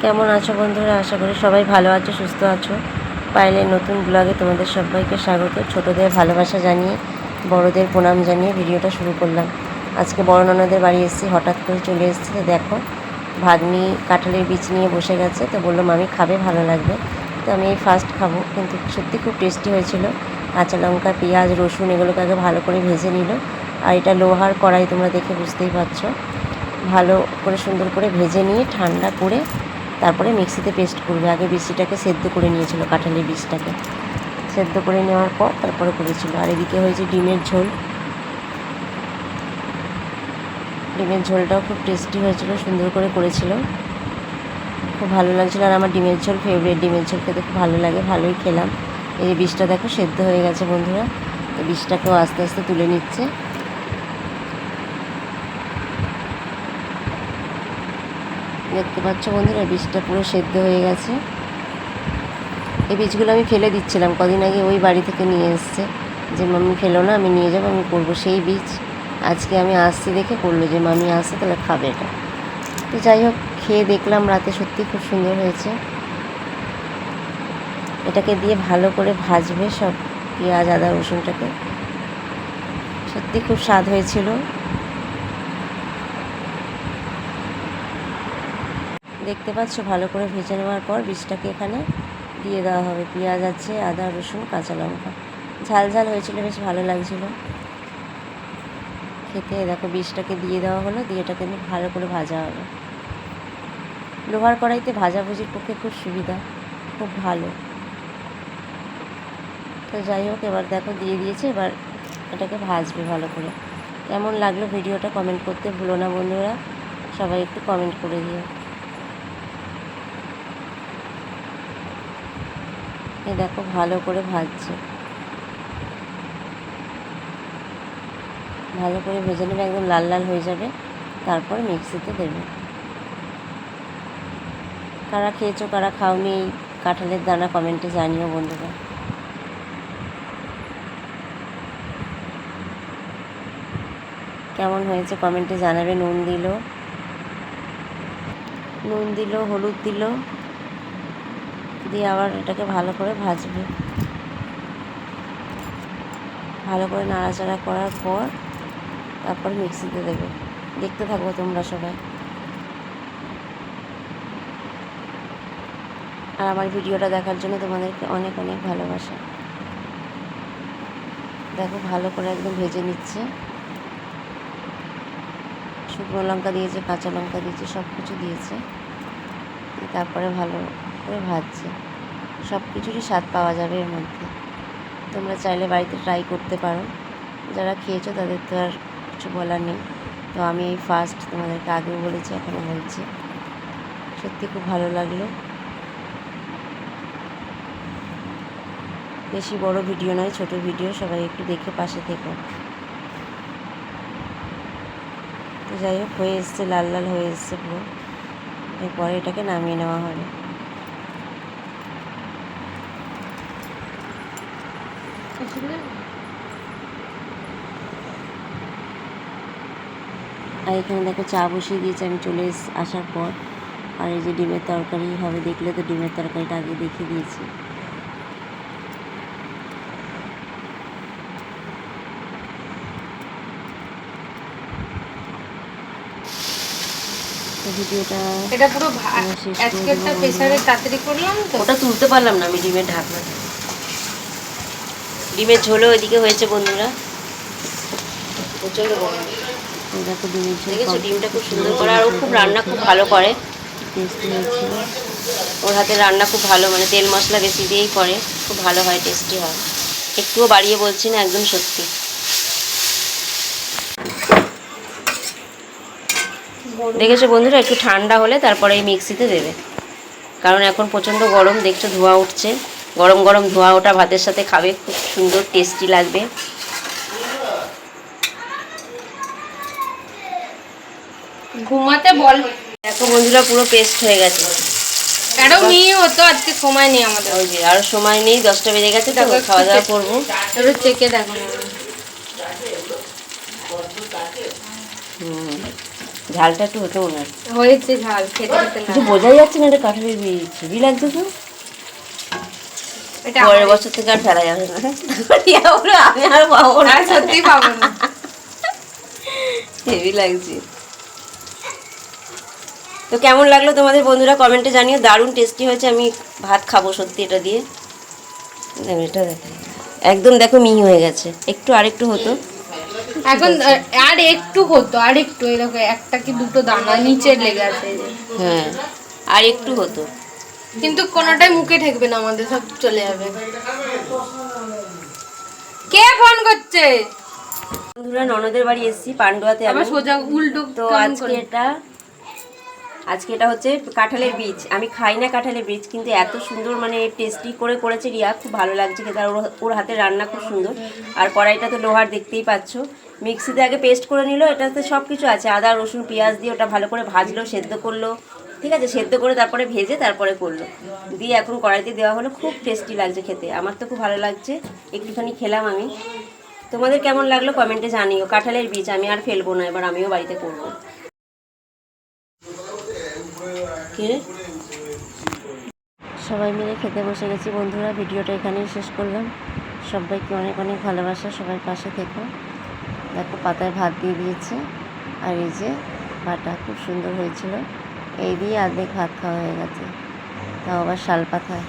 কেমন আছো বন্ধুরা? আশা করি সবাই ভালো আছো, সুস্থ আছো। পায়েলের নতুন ব্লগে তোমাদের সবাইকে স্বাগত। ছোটদের ভালোবাসা জানিয়ে, বড়দের প্রণাম জানিয়ে ভিডিওটা শুরু করলাম। আজকে বড় ননদের বাড়ি এসেছি, হঠাৎ করে চলে এসেছি। তো দেখো, ভাগ্নি কাঁঠালের বীজ নিয়ে বসে গেছে। তো বললো মামি খাবে, ভালো লাগবে। তো আমি এই ফার্স্ট খাবো, কিন্তু সত্যি খুব টেস্টি হয়েছিল। কাঁচা লঙ্কা, পেঁয়াজ, রসুন এগুলোকে আগে ভালো করে ভেজে নিল। আর এটা লোহার কড়াই, তোমরা দেখে বুঝতেই পারছো। ভালো করে সুন্দর করে ভেজে নিয়ে ঠান্ডা করে তারপরে মিক্সিতে পেস্ট করবে। আগে বীজটাকে সেদ্ধ করে নিয়েছিল, কাঁঠালের বীজটাকে সেদ্ধ করে নেওয়ার পর তারপরে করেছিল। আর এদিকে হয়েছে ডিমের ঝোল। ডিমের ঝোলটাও খুব টেস্টি হয়েছিল, সুন্দর করে করেছিল, খুব ভালো লাগছিলো। আর আমার ডিমের ঝোল ফেভারিট, ডিমের ঝোল খেতে খুব ভালো লাগে, ভালোই খেলাম। এই যে বীজটা দেখো সেদ্ধ হয়ে গেছে বন্ধুরা। তো বীজটাকেও আস্তে আস্তে তুলে নিচ্ছে। দেখতে পাচ্ছ বন্ধুরা, বীজটা পুরো সেদ্ধ হয়ে গেছে। এই বীজগুলো আমি ফেলে দিচ্ছিলাম, কদিন আগে ওই বাড়ি থেকে নিয়ে এসছে, যে মামি ফেলো না, আমি নিয়ে যাবো, আমি করবো। সেই বীজ আজকে আমি আসছি দেখে করলো যে মামি আসছে, তাহলে খাবে এটা। তো যাই হোক, খেয়ে দেখলাম রাতে, সত্যি খুব সুন্দর হয়েছে। এটাকে দিয়ে ভালো করে ভাজবে সব, পেঁয়াজ আদা রসুনটাকে। সত্যি খুব স্বাদ হয়েছিল। দেখতে পাচ্ছ, ভালো করে ভেজে নেওয়ার পর বীজটাকে এখানে দিয়ে দেওয়া হবে। পেঁয়াজ আছে, আদা রসুন কাঁচা লঙ্কা, ঝাল ঝাল হয়েছিল, বেশ ভালো লাগছিল খেতে। দেখো বীজটাকে দিয়ে দেওয়া হলো, দিয়ে এটাকে ভালো করে ভাজা হবে। লোহার কড়াইতে ভাজাভুজির পক্ষে খুব সুবিধা, খুব ভালো। তো যাই হোক, এবার দেখো দিয়ে দিয়েছে, এবার এটাকে ভাজবে ভালো করে। কেমন লাগলো ভিডিওটা কমেন্ট করতে ভুলো না বন্ধুরা, সবাই একটু কমেন্ট করে দিও। এই দেখো ভালো করে ভাজছে, ভালো করে ভেজে নেবে, একদম লাল লাল হয়ে যাবে, তারপর মিক্সিতে দেবে। কারা খেয়েছো কারা খাওনি এই কাঁঠালের দানা কমেন্টে জানিও বন্ধুরা। কেমন হয়েছে কমেন্টে জানাবে। নুন দিল, হলুদ দিল, দিয়ে আবার এটাকে ভালো করে ভাজবে। ভালো করে নাড়াচাড়া করার পর তারপর মিক্সিতে দেবে। দেখতে থাকবো তোমরা সবাই। আর আমার ভিডিওটা দেখার জন্য তোমাদেরকে অনেক অনেক ভালোবাসা। দেখো ভালো করে একদম ভেজে নিচ্ছে। শুকনো লঙ্কা দিয়েছে, কাঁচা লঙ্কা দিয়েছে, সব কিছু দিয়েছে। তারপরে ভালো করে ভাজছে। সব কিছুরই স্বাদ পাওয়া যাবে এর মধ্যে। তোমরা চাইলে বাড়িতে ট্রাই করতে পারো। যারা খেয়েছো তাদের তো আর কিছু বলার নেই। তো আমি এই ফার্স্ট, তোমাদেরকে আগেও বলেছি, এখনও বলছি। সত্যি খুব ভালো লাগলো। বেশি বড় ভিডিও নয়, ছোট ভিডিও, সবাই একটু দেখে পাশে থেকো। তো যাই হোক, হয়ে এসছে, লাল লাল হয়ে এসছে পুরো। এরপরে এটাকে নামিয়ে নেওয়া হবে। আর এখানে দেখো চা বসিয়ে দিয়েছে আমি চলে আসার পর। আর এই যে ডিমের তরকারি হবে, দেখলে তো ডিমের তরকারিটা আগে দেখিয়ে দিয়েছি। ভিডিওটা এটা পুরো আজকেরটা প্রেসারে তাড়াতাড়ি করলাম তো, ওটা তুলতে পারলাম না আমি ডিমের ঢাকনা। ডিমের ঝোলও ওইদিকে হয়েছে বন্ধুরা, প্রচণ্ড গরম। দেখো ডিমের ঝোল, দেখেছো ডিমটা খুব সুন্দর করে। আর ও খুব রান্না খুব ভালো করে, টেস্টি হয়েছিল। ওর হাতে রান্না খুব ভালো, মানে তেল মশলা বেশি দিয়েই করে, খুব ভালো হয়, টেস্টি হয়। একটুও বাড়িয়ে বলছি না, একদম সত্যি। দেখেছো বন্ধুরা, একটু ঠান্ডা হলে তারপরে এই মিক্সিতে দেবে, কারণ এখন প্রচণ্ড গরম, দেখছো ধোঁয়া উঠছে। গরম গরম ধোঁয়া ওটা ভাতের সাথে খাবে, খুব সুন্দর টেস্টি লাগবে। ঘুমাতে বল। দেখো বন্ধুরা, পুরো পেস্ট হয়ে গেছে। আরো নিয়ে হতো, আজকে সময় নেই আমাদের। ওই যে আরো সময় নেই, 10টা বেজে গেছে, তো খাওয়া দাওয়া করবো। একটু চেকে দেখো। ঝালটা একটু হতে মনে হয়। হয়েছে ঝাল, খেতে খেতে কিছু না। বোঝাই যাচ্ছে না, এটা কাঁঠালের বীজ। হেভি লাগছে তো। এটা পরের বছর থেকে আর ফেলা যাবে না। আমি আর পাবো না। আর সত্যি পাবো না। হেভি লাগছে। তো কেমন লাগলো তোমাদের বন্ধুরা কমেন্টে জানিও। দারুণ টেস্টি হয়েছে। আমি ভাত খাবো সত্যি এটা দিয়ে। এটা দেখো, একদম দেখো মিহি হয়ে গেছে। একটু আরেকটু হতো। এখন আর একটু হতো, আর একটু এরকম একটা কি দুটো দানা নিচে লেগে আছে এই যে। হ্যাঁ, আর একটু হতো। কিন্তু কোনোটাই মুখে ঠেকবে না, আমাদের সব চলে যাবে। কে ফোন করছে? বন্ধুরা ননদের বাড়ি এসেছি পান্ডুয়াতে আমি। আবার সোজা উল্টো তো কেমন আজকে করে? এটা হচ্ছে কাঁঠালের বীজ। আমি খাই না কাঁঠালের বীজ, কিন্তু এত সুন্দর মানে টেস্টি করে করেছে রিয়া, খুব ভালো লাগছে খেতে। আর ওর হাতের রান্না খুব সুন্দর। আর কড়াইটা তো লোহার, দেখতেই পাচ্ছ। মিক্সিতে আগে পেস্ট করে নিল, এটাতে সব কিছু আছে, আদা রসুন পেঁয়াজ দিয়ে ওটা ভালো করে ভাজলো, সেদ্ধ করলো। ঠিক আছে, সেদ্ধ করে তারপরে ভেজে তারপরে করলো, দিয়ে এখন কড়াইতে দেওয়া হলো। খুব টেস্টি লাগছে খেতে, আমার তো খুব ভালো লাগছে। একটুখানি খেলাম আমি। তোমাদের কেমন লাগলো কমেন্টে জানিও। কাঁঠালের বীজ আমি আর ফেলবো না, এবার আমিও বাড়িতে করবো। সবাই মিলে খেতে বসে গেছি বন্ধুরা। ভিডিওটা এখানেই শেষ করলাম। সবাইকে অনেক অনেক ভালোবাসা, সবাই পাশে থেকো। দেখো পাতায় ভাত দিয়ে দিয়েছে, আর এই যে ভাতটা খুব সুন্দর হয়েছিল। এই দিয়ে অর্ধেক ভাত খাওয়া হয়ে গেছে, তাও আবার শাল পাতায়।